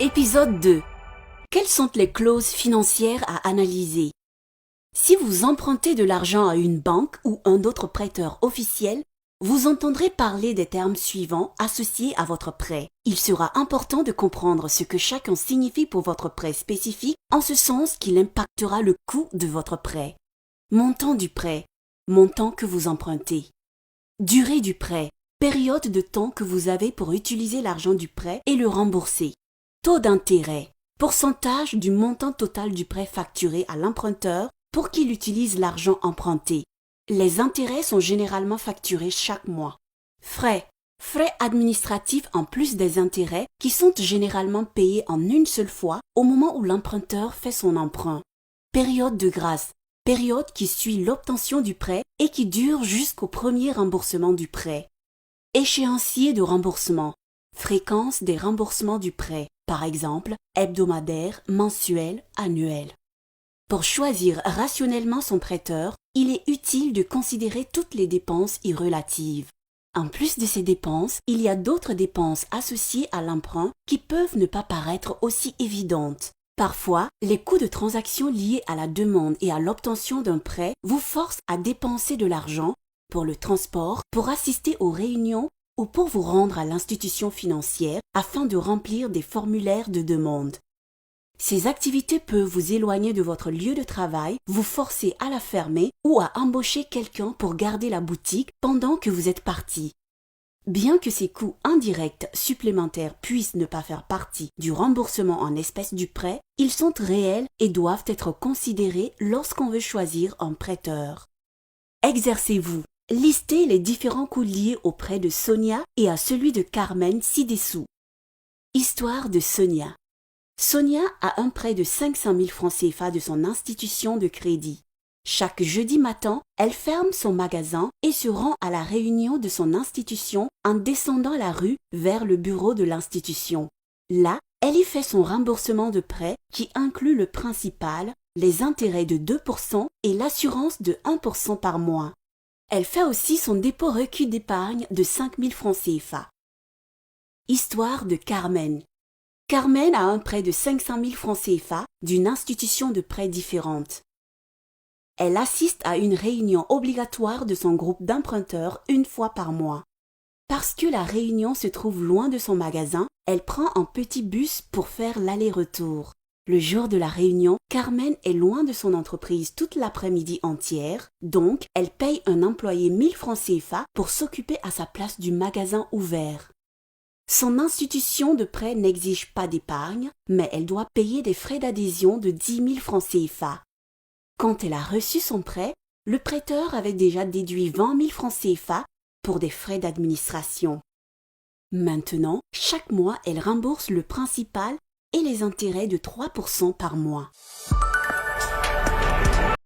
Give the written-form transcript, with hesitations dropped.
Épisode 2. Quelles sont les clauses financières à analyser? Si vous empruntez de l'argent à une banque ou un autre prêteur officiel, vous entendrez parler des termes suivants associés à votre prêt. Il sera important de comprendre ce que chacun signifie pour votre prêt spécifique, en ce sens qu'il impactera le coût de votre prêt. Montant du prêt, montant que vous empruntez. Durée du prêt, période de temps que vous avez pour utiliser l'argent du prêt et le rembourser. Taux d'intérêt, pourcentage du montant total du prêt facturé à l'emprunteur pour qu'il utilise l'argent emprunté. Les intérêts sont généralement facturés chaque mois. Frais administratifs en plus des intérêts qui sont généralement payés en une seule fois au moment où l'emprunteur fait son emprunt. Période de grâce, période qui suit l'obtention du prêt et qui dure jusqu'au premier remboursement du prêt. Échéancier de remboursement, fréquence des remboursements du prêt, par exemple hebdomadaire, mensuel, annuel. Pour choisir rationnellement son prêteur, il est utile de considérer toutes les dépenses y relatives. En plus de ces dépenses, il y a d'autres dépenses associées à l'emprunt qui peuvent ne pas paraître aussi évidentes. Parfois, les coûts de transaction liés à la demande et à l'obtention d'un prêt vous forcent à dépenser de l'argent pour le transport, pour assister aux réunions ou pour vous rendre à l'institution financière afin de remplir des formulaires de demande. Ces activités peuvent vous éloigner de votre lieu de travail, vous forcer à la fermer ou à embaucher quelqu'un pour garder la boutique pendant que vous êtes parti. Bien que ces coûts indirects supplémentaires puissent ne pas faire partie du remboursement en espèces du prêt, ils sont réels et doivent être considérés lorsqu'on veut choisir un prêteur. Exercez-vous. Listez les différents coûts liés au prêt de Sonia et à celui de Carmen ci-dessous. Histoire de Sonia. Sonia a un prêt de 500 000 francs CFA de son institution de crédit. Chaque jeudi matin, elle ferme son magasin et se rend à la réunion de son institution en descendant la rue vers le bureau de l'institution. Là, elle y fait son remboursement de prêt qui inclut le principal, les intérêts de 2% et l'assurance de 1% par mois. Elle fait aussi son dépôt requis d'épargne de 5 000 francs CFA. Histoire de Carmen. Carmen a un prêt de 500 000 francs CFA d'une institution de prêt différente. Elle assiste à une réunion obligatoire de son groupe d'emprunteurs une fois par mois. Parce que la réunion se trouve loin de son magasin, elle prend un petit bus pour faire l'aller-retour. Le jour de la réunion, Carmen est loin de son entreprise toute l'après-midi entière, donc elle paye un employé 1000 francs CFA pour s'occuper à sa place du magasin ouvert. Son institution de prêt n'exige pas d'épargne, mais elle doit payer des frais d'adhésion de 10 000 francs CFA. Quand elle a reçu son prêt, le prêteur avait déjà déduit 20 000 francs CFA pour des frais d'administration. Maintenant, chaque mois, elle rembourse le principal et les intérêts de 3% par mois.